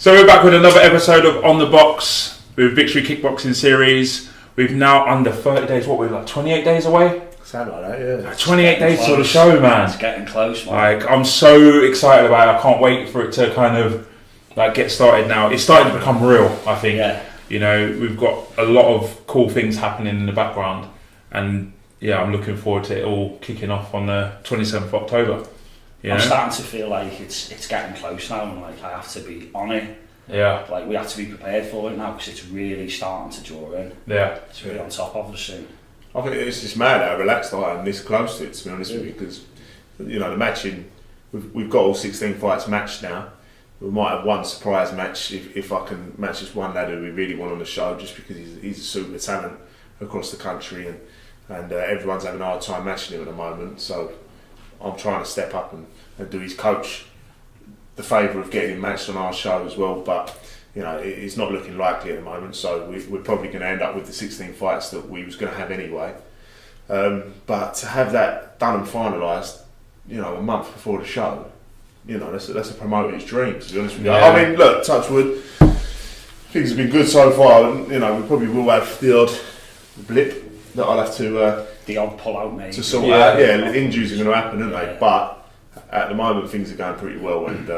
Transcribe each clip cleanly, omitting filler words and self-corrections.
So we're back with another episode of On The Box with Victory Kickboxing Series. We've now under 30 days, what, we're like 28 days away? Sound like that, yeah. 28 days to the show, man. It's getting close, man. Like, I'm so excited about it. I can't wait for it to kind of like get started now. It's starting to become real, I think. Yeah. You know, we've got a lot of cool things happening in the background. And yeah, I'm looking forward to it all kicking off on the 27th of October. I'm starting to feel like it's getting close now, and like I have to be on it. Yeah. Like we have to be prepared for it now because it's really starting to draw in. Yeah. It's really on top of us soon. I think it's just mad how relaxed I am this close to it, to be honest with you, because you know the matching, we've got all 16 fights matched now. We might have one surprise match if I can match this one lad who we really want on the show, just because he's a super talent across the country, and everyone's having a hard time matching him at the moment. So I'm trying to step up and do his coach the favour of getting him matched on our show as well, but you know it's not looking likely at the moment, so we're probably going to end up with the 16 fights that we was going to have anyway. But to have that done and finalised, you know, a month before the show, you know, that's a promoter's dream, to be honest with you. Yeah. I mean, look, touch wood, things have been good so far, and you know, we probably will have the odd blip that I'll have to The odd pull out, mate. to sort out. Yeah, injuries are going to happen, aren't they? But at the moment, things are going pretty well, and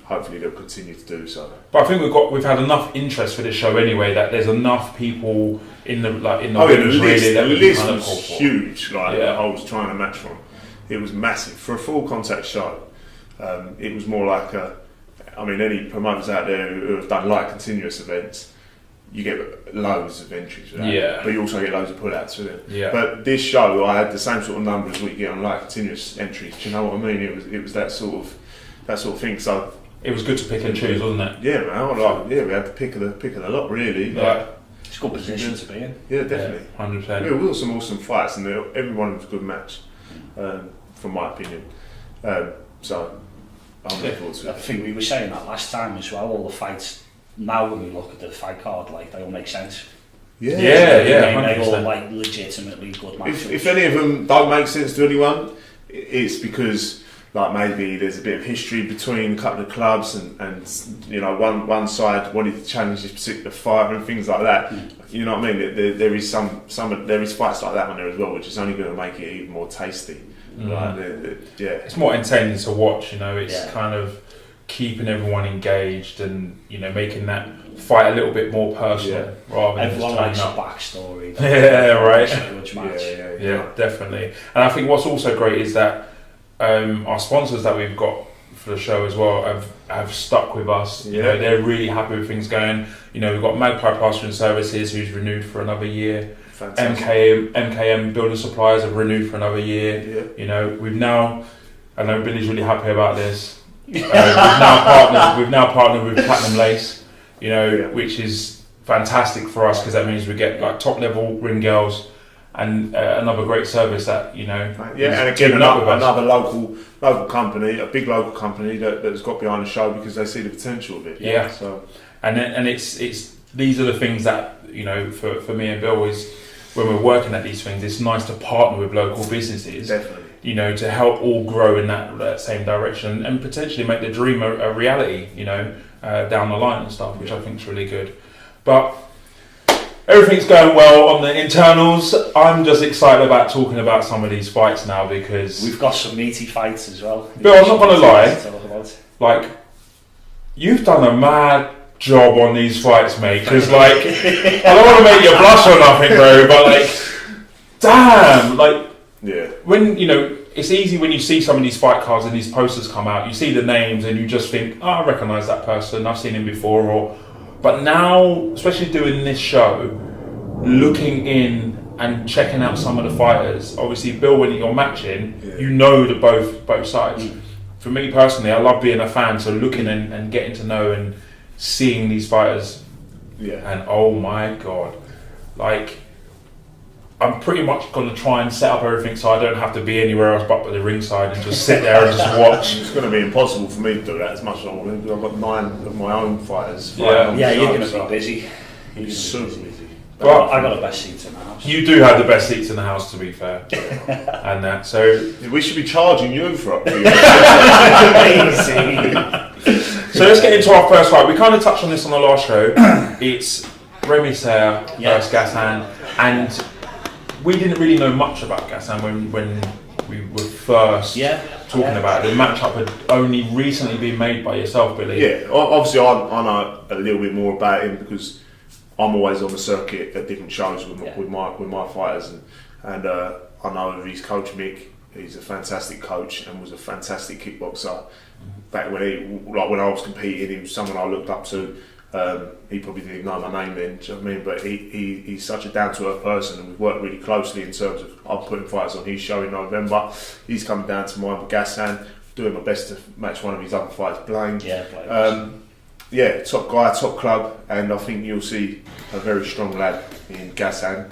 hopefully they'll continue to do so. But I think we've had enough interest for this show anyway that there's enough people in the rooms really that the we list kind of was call for. huge. Like I was trying to match from, it was massive for a full contact show. It was more like any promoters out there who have done light continuous events, you get loads of entries for that, but you also get loads of pullouts for it. Yeah. But this show, I had the same sort of numbers what you get on light continuous entries. Do you know what I mean? It was that sort of thing. So it was good to pick and choose, wasn't it? Yeah, man. We had the pick of the lot, really. Yeah. It's a good position to be in. Yeah, definitely. 100%. We were some awesome fights, and everyone was a good match, from my opinion. So I'm looking forward to it. I think we were saying that last time as well. All the fights now, when we look at the fight card, like they all make sense. Yeah. They all like legitimately good matches. If any of them don't make sense to anyone, it's because like maybe there's a bit of history between a couple of clubs, and you know one side wanted to challenge this particular fighter and things like that. You know what I mean? There is there is fights like that on there as well, which is only going to make it even more tasty. It's more entertaining to watch. You know, it's kind of keeping everyone engaged and, you know, making that fight a little bit more personal rather than everyone just likes a backstory. Yeah, definitely. And I think what's also great is that our sponsors that we've got for the show as well have stuck with us. You know, they're really happy with things going. You know, we've got Magpie Plastering Services, who's renewed for another year. MKM Building Supplies have renewed for another year. You know, we've now, I know Billy's really happy about this. We've now partnered with Platinum Lace, you know, which is fantastic for us because that means we get like top level ring girls and another great service that, you know, and again another local company, a big local company that's got behind the show because they see the potential of it. So and it's these are the things that, you know, for me and Bill is when we're working at these things, it's nice to partner with local businesses. Definitely. You know, to help all grow in that same direction and potentially make the dream a reality, you know, down the line and stuff, which I think is really good. But everything's going well on the internals. I'm just excited about talking about some of these fights now because we've got some meaty fights as well. Bill, I'm not going to lie, like, you've done a mad job on these fights, mate, because, like, I don't want to make you blush or nothing, bro, but, like, damn, like, when, you know, it's easy when you see some of these fight cards and these posters come out, you see the names and you just think, oh, I recognise that person, I've seen him before, but now, especially doing this show, looking in and checking out some of the fighters, obviously, Bill, when you're matching, you know the both sides. For me personally, I love being a fan, so looking and getting to know and seeing these fighters, and oh my god, like, I'm pretty much going to try and set up everything so I don't have to be anywhere else but the ringside and just sit there and just watch. It's going to be impossible for me to do that as much as I want to because I've got 9 of my own fighters. You're going to be busy. You're super busy. But I got the best seats in the house. You do have the best seats in the house, to be fair. And so we should be charging you for it. So let's get into our first fight. We kind of touched on this on the last show. It's Remy Sayer versus Gassan, and we didn't really know much about Gassan when we were first talking about it. The matchup had only recently been made by yourself, Billy. Yeah, obviously I know a little bit more about him because I'm always on the circuit at different shows with my fighters, and I know of his coach Mick. He's a fantastic coach and was a fantastic kickboxer. Back when I was competing, he was someone I looked up to. He probably didn't even know my name then, do you know what I mean? But he's such a down-to-earth person, and we've worked really closely in terms of I'm putting fights on his show in November. He's coming down to mine with Gassan, doing my best to match one of his other fights, Blaine. Top guy, top club, and I think you'll see a very strong lad in Gassan.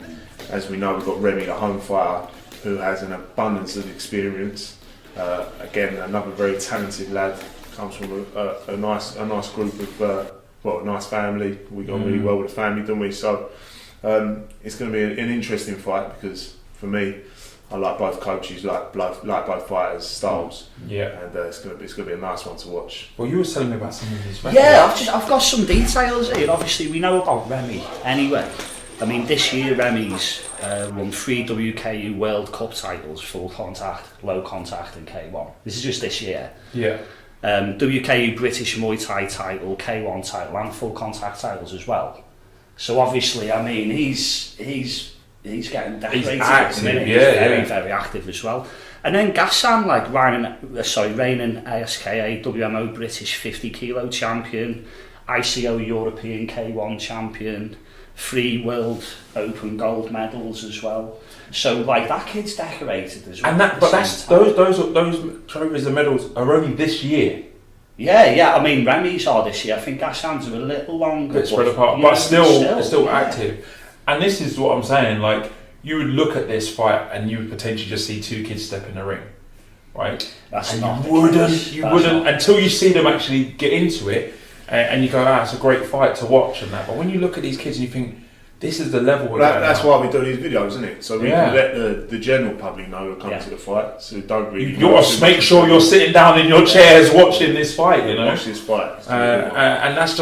As we know, we've got Remy, the home fighter, who has an abundance of experience. Again, another very talented lad, comes from a nice group of a nice family. We got really well with the family, don't we? So it's going to be an interesting fight because for me, I like both coaches, like both fighters' styles. Yeah, and it's going to be a nice one to watch. Well, you were telling me about some of his records. Yeah, I've got some details here. Obviously, we know about Remy anyway. I mean, this year Remy's won 3 WKU World Cup titles, full contact, low contact, and K1. This is just this year. Yeah. WKU British Muay Thai title, K1 title, and full contact titles as well. So obviously, I mean, he's getting decorated. He's active, very active as well. And then Gassan, like reigning ASKA WMO British 50 kilo champion, ICO European K1 champion, 3 World Open gold medals as well. So like that kid's decorated as well. And those trophies and medals are only this year. Yeah. I mean, Remy's are this year. I think Gassan's are a little longer. Bit spread apart, but still active. And this is what I'm saying. Like, you would look at this fight and you would potentially just see 2 kids step in the ring, right? That's and not. You wouldn't until you see them actually get into it, and you go, it's a great fight to watch and that. But when you look at these kids and you think, this is the level. That's why we do these videos, isn't it? So we can let the general public know who comes to the fight. So don't really. You got to make sure you're sitting down in your chairs watching this fight. You know, watch this fight. And that's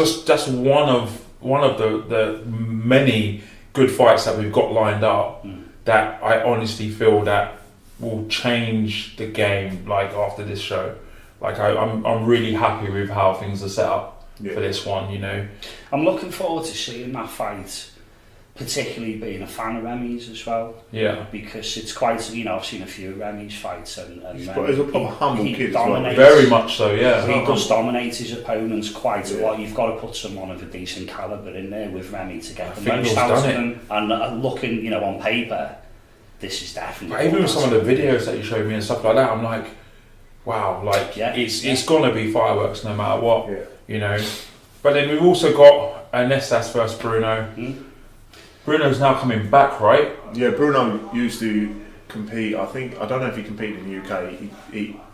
one of the many good fights that we've got lined up. That I honestly feel that will change the game. Like after this show, like I'm really happy with how things are set up for this one. You know, I'm looking forward to seeing that fight. Particularly being a fan of Remy's as well. Yeah. Because it's quite, I've seen a few Remy's fights and he's a proper humble kid as well. Very much so, yeah. He does dominate his opponents quite a lot. You've got to put someone of a decent calibre in there with Remy to get the most out of them. And looking, on paper, this is definitely... But even with some of the videos that you showed me and stuff like that, I'm like, wow, it's going to be fireworks no matter what, But then we've also got Nestas versus Bruno. Bruno's now coming back, right? Yeah, Bruno used to compete. I don't know if he competed in the UK.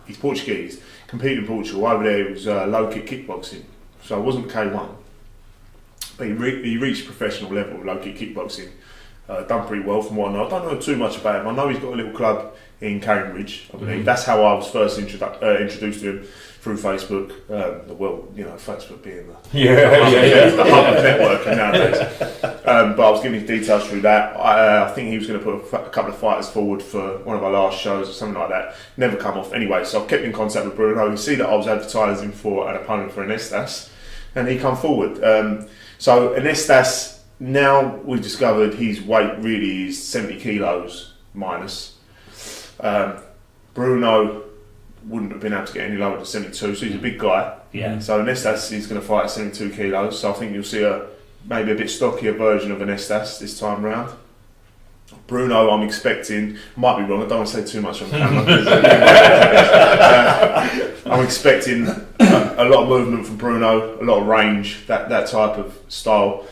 He's Portuguese. Competed in Portugal. Over there, it was low kick kickboxing. So it wasn't K1, but he reached professional level of low kick kickboxing. Done pretty well from what I know. I don't know too much about him. I know he's got a little club in Cambridge, I believe. That's how I was first introduced to him. Through Facebook, Facebook being the hub of networking nowadays. But I was giving his details through that. I think he was going to put a couple of fighters forward for one of our last shows or something like that. Never come off. Anyway, so I kept in contact with Bruno. You see that I was advertising for an opponent for Nestas, and he come forward. So Nestas, now we've discovered his weight really is 70 kilos minus. Bruno wouldn't have been able to get any lower than 72, so he's a big guy. Yeah. So Nestas is going to fight at 72 kilos, so I think you'll see maybe a bit stockier version of an Nestas this time round. Bruno, I'm expecting, might be wrong, I don't want to say too much on camera. I'm expecting a lot of movement from Bruno, a lot of range, that type of style.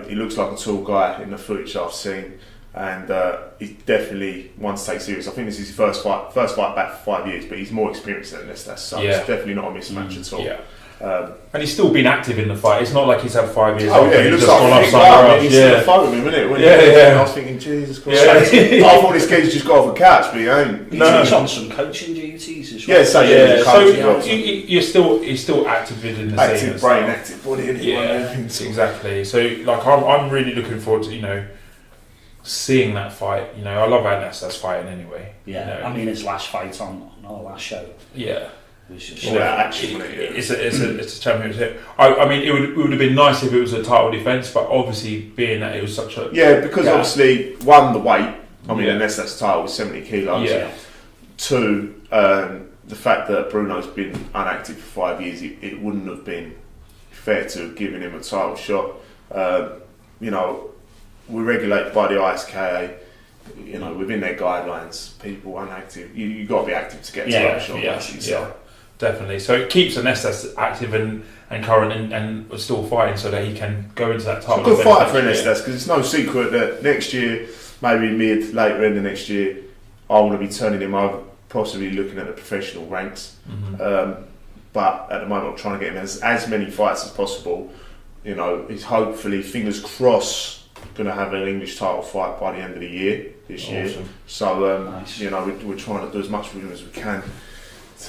He looks like a tall guy in the footage I've seen. And he's definitely one to take serious. I think this is his first fight back for 5 years, but he's more experienced than Nestas, so it's definitely not a mismatch at all. Yeah. And he's still been active in the fight. It's not like he's had 5 years Oh off yeah, and he he's looks just gone like off a somewhere I else. mean, he's still a photo of him, isn't it? Yeah. I was thinking, Jesus Christ. Yeah. I thought this kid's just got off a couch, but he ain't. He's on some coaching duties as well. Yeah, so you're still active within the scene. active brain, active body, and exactly. So like I'm really looking forward to seeing that fight. I love how Nesta's fighting anyway. Yeah, I mean his last fight on our last show. Yeah. Was just It's a championship. I mean, it would have been nice if it was a title defence, but obviously being that it was such a because obviously one, the weight. I mean, unless that's title was 70 kilos. Yeah. Two, the fact that Bruno's been inactive for 5 years, it wouldn't have been fair to have given him a title shot. We're regulated by the ISKA. Within their guidelines, people unactive. You got to be active to get a title shot. Yeah. Definitely. So it keeps Anestas active and current and still fighting so that he can go into that title. Good fight for Anestas because it's no secret that next year, maybe later in the next year, I want to be turning him over, possibly looking at the professional ranks. Mm-hmm. But at the moment, I'm trying to get him as many fights as possible. He's hopefully, fingers crossed, going to have an English title fight by the end of the year this year. So nice. We're trying to do as much with him as we can.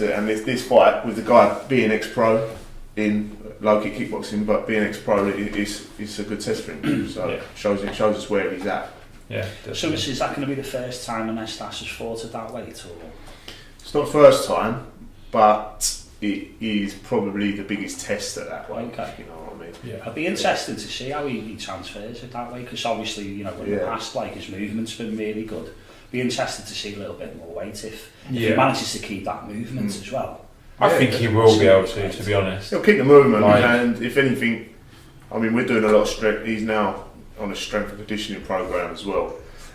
And this fight with the guy being ex-pro in low-kick kickboxing, but being ex-pro is a good test for him. So shows us where he's at. Yeah. So is that going to be the first time Anestas has fought at that weight? Or? It's not the first time, but it is probably the biggest test at that weight. Okay. You know what I mean? Yeah. I'd be interested to see how he transfers at that weight because obviously, in the past, his movement's been really good. Be interested to see a little bit more weight if he manages to keep that movement as well. I think he will be able to be honest. He'll keep the movement, and if anything, I mean, we're doing a lot of strength. He's now on a strength and conditioning program as well.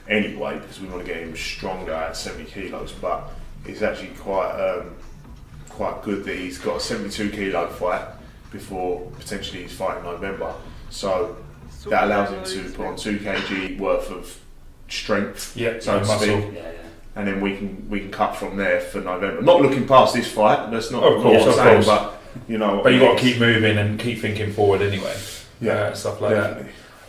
Anyway, because we want to get him stronger at 70 kilos, but it's actually quite good that he's got a 72 kilo fight before potentially he's fighting November. So that allows him to put on 2 kg worth of strength, so to speak, and then we can cut from there for November. Not looking past this fight. That's not of course, but But you got to keep moving and keep thinking forward anyway. Stuff like that.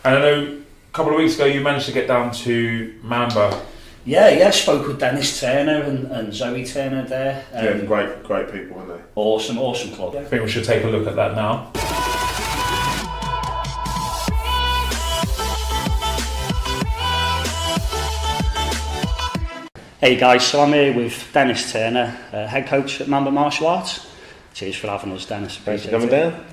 And I know a couple of weeks ago you managed to get down to Mamba. Yeah, spoke with Dennis Turner and Zoe Turner there. Great people, aren't they? Awesome club. I think we should take a look at that now. Hey guys, so I'm here with Dennis Turner, head coach at Mamba Martial Arts. Cheers for having us, Dennis. Thanks for coming down.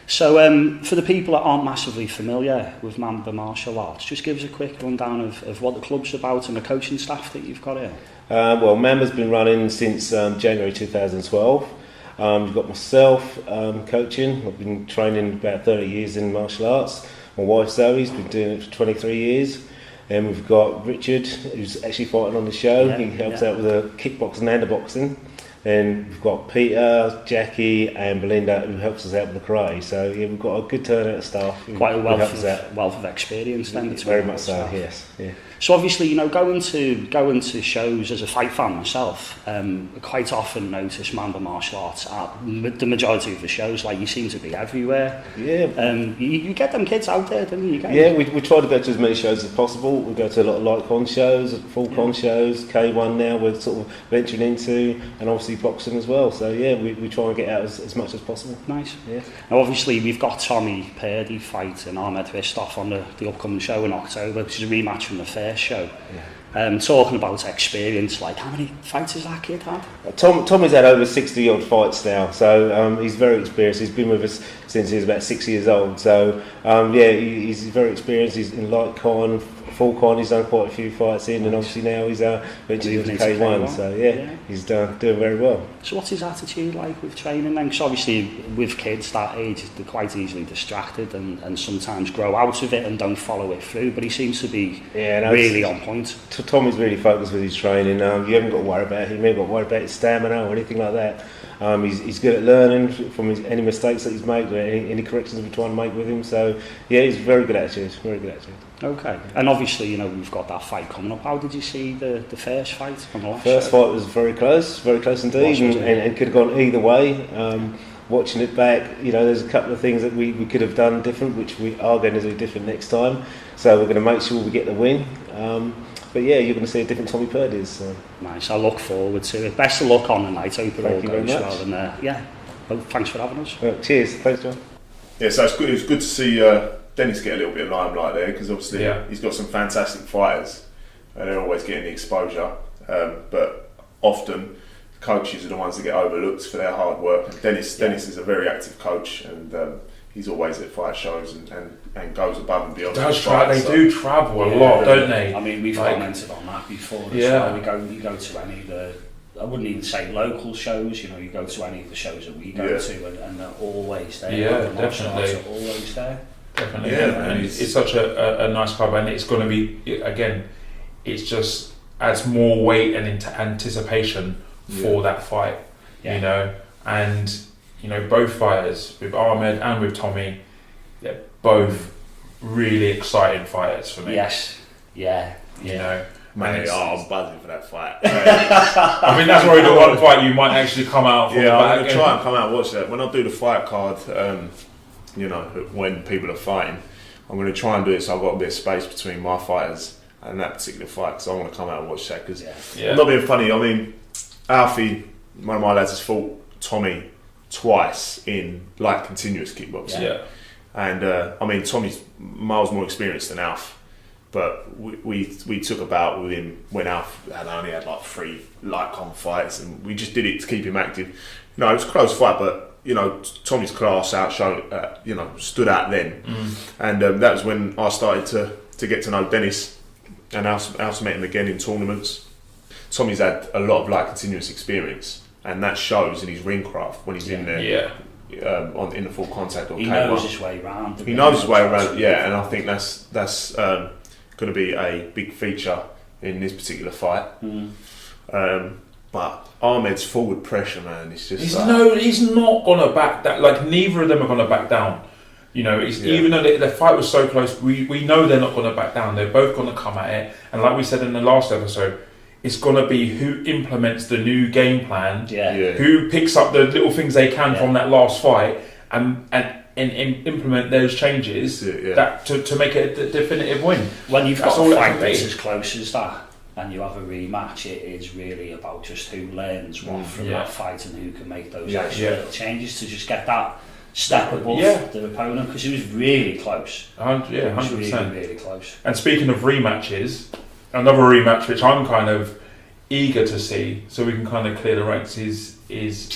So for the people that aren't massively familiar with Mamba Martial Arts, just give us a quick rundown of what the club's about and the coaching staff that you've got here. Well, Mamba's been running since January 2012. We've got myself coaching. I've been training about 30 years in martial arts. My wife Zoe's been doing it for 23 years. And we've got Richard, who's actually fighting on the show. He helps out with the kickboxing and the boxing. And we've got Peter, Jackie and Belinda who helps us out with the karate. So we've got a good turnout of staff. Quite a wealth of experience then. Very much so, yes. Yeah. So obviously, going to shows as a fight fan myself, quite often notice Mamba Martial Arts at the majority of the shows, you seem to be everywhere. Yeah. You get them kids out there, don't you? We try to go to as many shows as possible. We go to a lot of light con shows, full con shows, K1 now we're sort of venturing into, and obviously boxing as well. So we try and get out as much as possible. Nice. Yeah. Now obviously we've got Tommy Purdy fighting Ahmed Ristov on the upcoming show in October, which is a rematch from the first show. Talking about experience, how many fights has that kid had? Tommy's had over 60 odd fights now, so he's very experienced. He's been with us since he was about 6 years old, so he's very experienced. He's in light con, full con, he's done quite a few fights in, and obviously now he's ventured into K1, so he's doing very well. So what's his attitude like with training then? Because obviously with kids that age they're quite easily distracted and sometimes grow out of it and don't follow it through, but he seems to be really on point. Tommy's really focused with his training. You haven't got to worry about him, you haven't got to worry about his stamina or anything like that. He's good at learning from any mistakes that he's made, or any corrections we're trying to make with him. So he's very good attitude. Okay, and obviously we've got that fight coming up. How did you see the first fight on the last First show? fight was very close indeed, and could have gone either way. watching it back, there's a couple of things that we could have done different, which we are going to do different next time. So we're going to make sure we get the win. But yeah, you're going to see a different Tommy Purdy's. So. Nice. I look forward to it. Best of luck on the night. Hope it all Thank you very goes much. well. And well, thanks for having us. Well, cheers. Thanks, John. Yeah, so it's good to see Dennis get a little bit of limelight there, because obviously he's got some fantastic fighters and they're always getting the exposure. But often coaches are the ones that get overlooked for their hard work. And Dennis is a very active coach, and he's always at fight shows and goes above and beyond. They do travel a lot, don't they? I mean, we've commented on that before as well. We go to any of the, I wouldn't even say local shows, you go to any of the shows that we go to, and they're always there. Yeah, the definitely. are always there. Definitely, Yeah, and it's such a nice club, and it's going to be, again, it's just adds more weight and anticipation for that fight, and both fighters, with Ahmed and with Tommy, they're both really exciting fighters for me. Yes, Man, I'm buzzing for that fight. I mean, that's probably the one fight you might actually come out for. Yeah, I'm going to try and come out and watch that. When I do the fight card, when people are fighting, I'm going to try and do it so I've got a bit of space between my fighters and that particular fight, because I want to come out and watch that. Because I'm not being funny. I mean, Alfie, one of my lads, has fought Tommy twice in continuous kickboxing. Yeah. And I mean, Tommy's miles more experienced than Alf. But we took a bout with him when Alf only had 3 light-con fights, and we just did it to keep him active. It was a close fight, but Tommy's class stood out then, and that was when I started to get to know Dennis, and I also met him again in tournaments. Tommy's had a lot of continuous experience, and that shows in his ring craft when he's in there. Yeah. In the full contact or he K1. knows his way around. He knows his way around, and I think that's going to be a big feature in this particular fight. But Ahmed's forward pressure, man, it's just he's not gonna back down. Neither of them are gonna back down. Even though the fight was so close, we know they're not gonna back down. They're both gonna come at it, and like we said in the last episode, it's gonna be who implements the new game plan, who picks up the little things they can from that last fight, and implement those changes that to make it a definitive win. When you've got a fight that's as close as that, and you have a rematch, it is really about just who learns what from that fight and who can make those extra little changes to just get that step above their opponent, because it was really close. 100%. Really close. And speaking of rematches, another rematch which I'm kind of eager to see, so we can kind of clear the ranks, is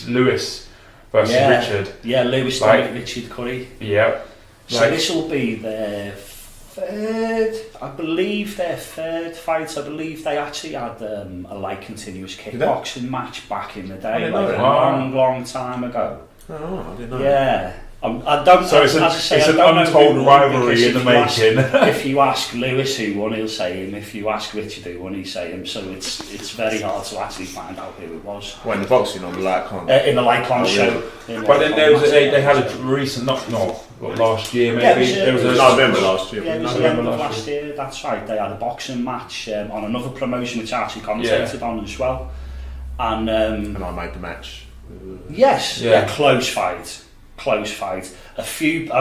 Lewis versus Richard. Yeah, Lewis Richard Curry. Yeah. So this will be their third fight. I believe they actually had a continuous kickboxing match back in the day, a long time ago. Oh, I didn't know. Yeah. I don't. So it's an untold rivalry in the making. If you ask Lewis who won, he'll say him. If you ask Richard who won, he'll say him. So it's very hard to actually find out who it was. When the boxing on the Light-Con? In the Light-Con show. But then they had a recent, not last year maybe. It was November last year. Yeah, it was the end of last year. That's right. They had a boxing match on another promotion which I actually commentated on as well. And I made the match. Yes. Yeah. Close fight. I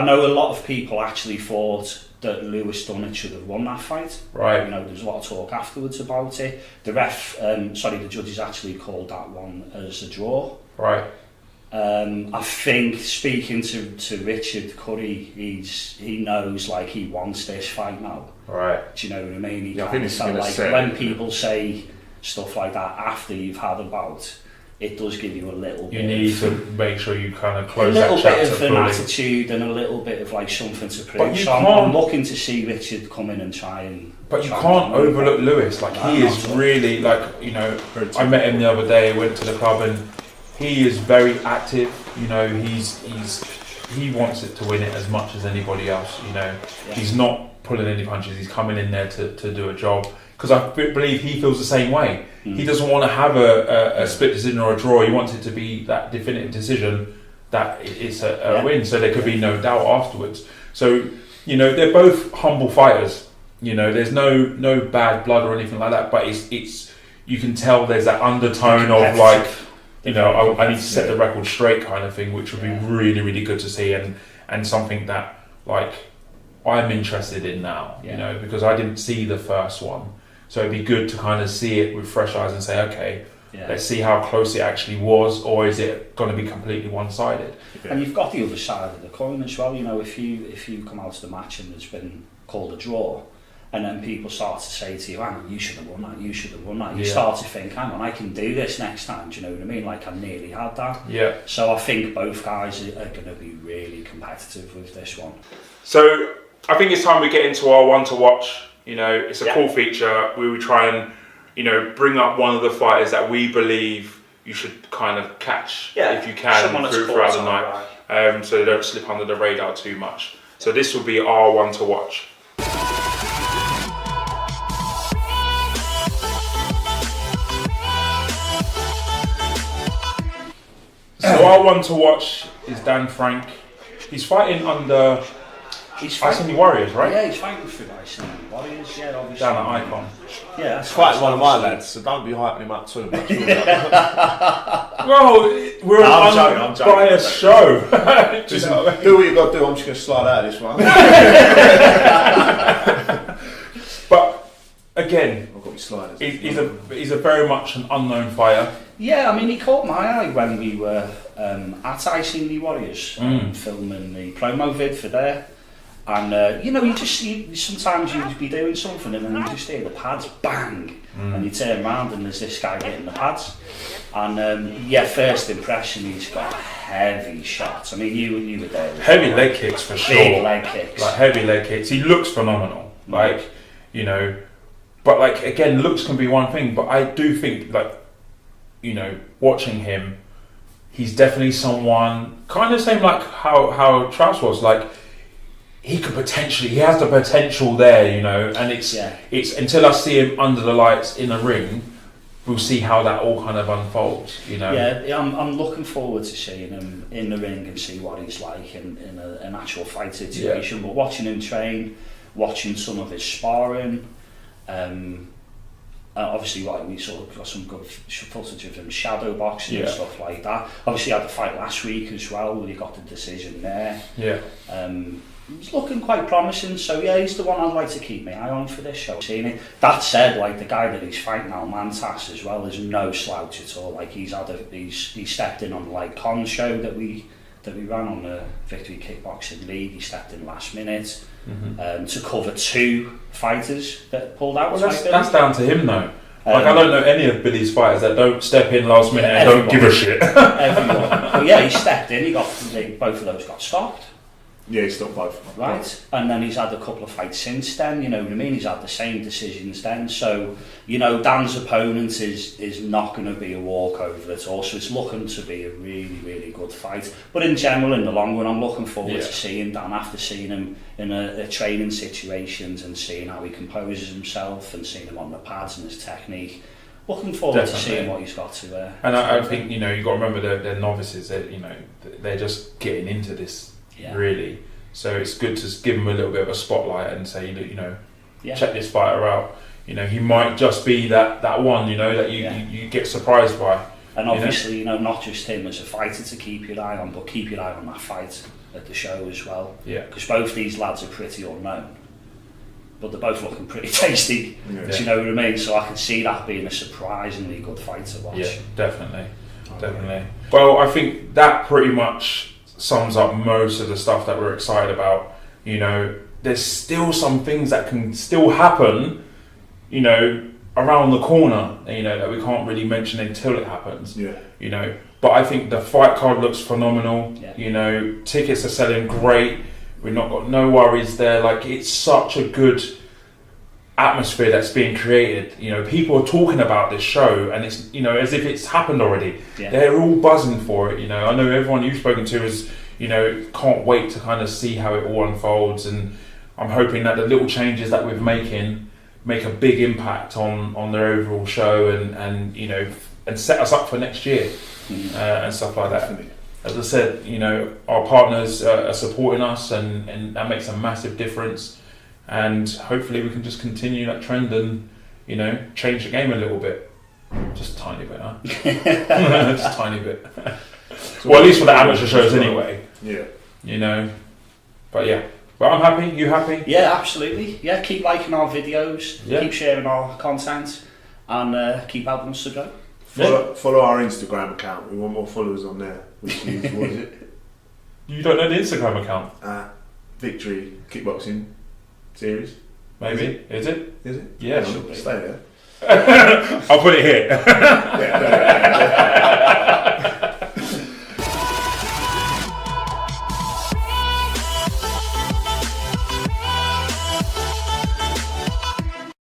know a lot of people actually thought that Lewis Dunnett should have won that fight. Right. There's a lot of talk afterwards about it. The judges actually called that one as a draw. Right. I think speaking to Richard Curry, he knows he wants this fight now. Right. Do you know what I mean? He I think it's going when people say stuff like that after you've had a bout, it does give you a little bit. You need to make sure you kind of close that chapter. A little bit of an attitude and a little bit of something to prove. So I'm looking to see Richard come in and try and. But you can't overlook Lewis. He is really I met him the other day. Went to the club and he is very active. He wants it to win it as much as anybody else. He's not pulling any punches. He's coming in there to do a job. Because I believe he feels the same way. He doesn't want to have a split decision or a draw. He wants it to be that definitive decision that it's a win, so there could be no doubt afterwards. So, they're both humble fighters. There's no bad blood or anything like that, but it's you can tell there's that undertone of you know, I need to set the record straight kind of thing, which would be really, really good to see, and something that, like, I'm interested in now, you know, because I didn't see the first one. So it'd be good to kind of see it with fresh eyes and say, okay, let's see how close it actually was, or is it going to be completely one-sided? And you've got the other side of the coin as well. You know, if you come out of the match and there's been called a draw, and then people start to say to you, hang on, you should have won that, you should have won that. You start to think, hang on, I can do this next time, do you know what I mean? Like, I nearly had that. Yeah. So I think both guys are going to be really competitive with this one. So I think it's time we get into our one to watch. You know, it's a cool feature. We would try and, you know, bring up one of the fighters that we believe you should kind of catch if you can throughout the night, so they don't slip under the radar too much. So this will be our one to watch. So our one to watch is Dan Frank. He's fighting under Iceni Warriors, right? Yeah, he's fighting for Iceni Warriors, obviously. Down at Icon. Yeah, that's Quite one of my lads, so don't be hyping him up too much. Well, we're an unbiased show. Just do what you got to do, I'm just going to slide out of this one. But again, I've got my sliders. he's a very much an unknown fighter. Yeah, I mean, he caught my eye when we were at Iceni Warriors filming the promo vid for there. And, you know, sometimes you'd be doing something and then you just hear the pads bang, and you turn around and there's this guy hitting the pads. And, first impression, he's got heavy shots. I mean, you were there. Heavy leg kicks for sure. Big leg kicks. Like, heavy leg kicks. He looks phenomenal. Like, you know, but, like, again, looks can be one thing, but I do think, like, you know, watching him, he's definitely someone, kind of same like how Traus was, like, he has the potential there, you know, and it's until I see him under the lights in a ring, we'll see how that all kind of unfolds, you know. Yeah, I'm looking forward to seeing him in the ring and see what he's like in an actual fight situation. But watching him train, watching some of his sparring, obviously, like, we sort of got some good footage of him shadow boxing and stuff like that. Obviously, had the fight last week as well, where he got the decision there. Yeah. He's looking quite promising, so he's the one I'd like to keep my eye on for this show. Seeing it. That said, like, the guy that he's fighting now, Mantas, as well, is no slouch at all. Like, he's stepped in on the Light Con show that we ran on the Victory Kickboxing League. He stepped in last minute to cover 2 fighters that pulled out. Well, that's down to him though. Like, I don't know any of Billy's fighters that don't step in last minute and don't give a shit. Everyone. But yeah, he stepped in. Both of those got stopped. Yeah, he stopped both. Right, and then he's had a couple of fights since then, you know what I mean? He's had the same decisions then. So, you know, Dan's opponent is not going to be a walkover at all. So it's looking to be a really, really good fight. But in general, in the long run, I'm looking forward to seeing Dan after seeing him in a training situations and seeing how he composes himself and seeing him on the pads and his technique. Looking forward to seeing what he's got to. And I think, you know, you've got to remember they're novices. You know, they're just getting into this. Really, so it's good to give him a little bit of a spotlight and say, you know, check this fighter out. You know, he might just be that one, you know, that you get surprised by. And obviously, you know, not just him as a fighter to keep your eye on, but keep your eye on that fight at the show as well. Yeah. Because both these lads are pretty unknown, but they're both looking pretty tasty. Do you know what I mean? So I can see that being a surprisingly good fight to watch. Yeah, definitely. Well, I think that pretty much sums up most of the stuff that we're excited about. You know, there's still some things that can still happen, you know, around the corner, you know, that we can't really mention until it happens. You know, but I think the fight card looks phenomenal. You know, tickets are selling great. We've not got no worries there. Like, it's such a good atmosphere that's being created. You know, people are talking about this show and it's, you know, as if it's happened already. They're all buzzing for it. You know, I know everyone you've spoken to is, you know, can't wait to kind of see how it all unfolds, and I'm hoping that the little changes that we're making make a big impact on the overall show and you know, and set us up for next year and stuff like that. As I said, you know, our partners are supporting us and that makes a massive difference. And hopefully we can just continue that trend and, you know, change the game a little bit. Just a tiny bit, huh? Just a tiny bit. Well, at least for the amateur shows anyway. Yeah. You know. But yeah. But I'm happy. You happy? Yeah, absolutely. Yeah, keep liking our videos, Yeah. keep sharing our content, and keep helping us to grow. Follow our Instagram account. We want more followers on there. Which is, what is it? You don't know the Instagram account? Victory Kickboxing Series. Maybe. Is it? Is it? Yeah, it should be. Stay there. I'll put it here. Yeah.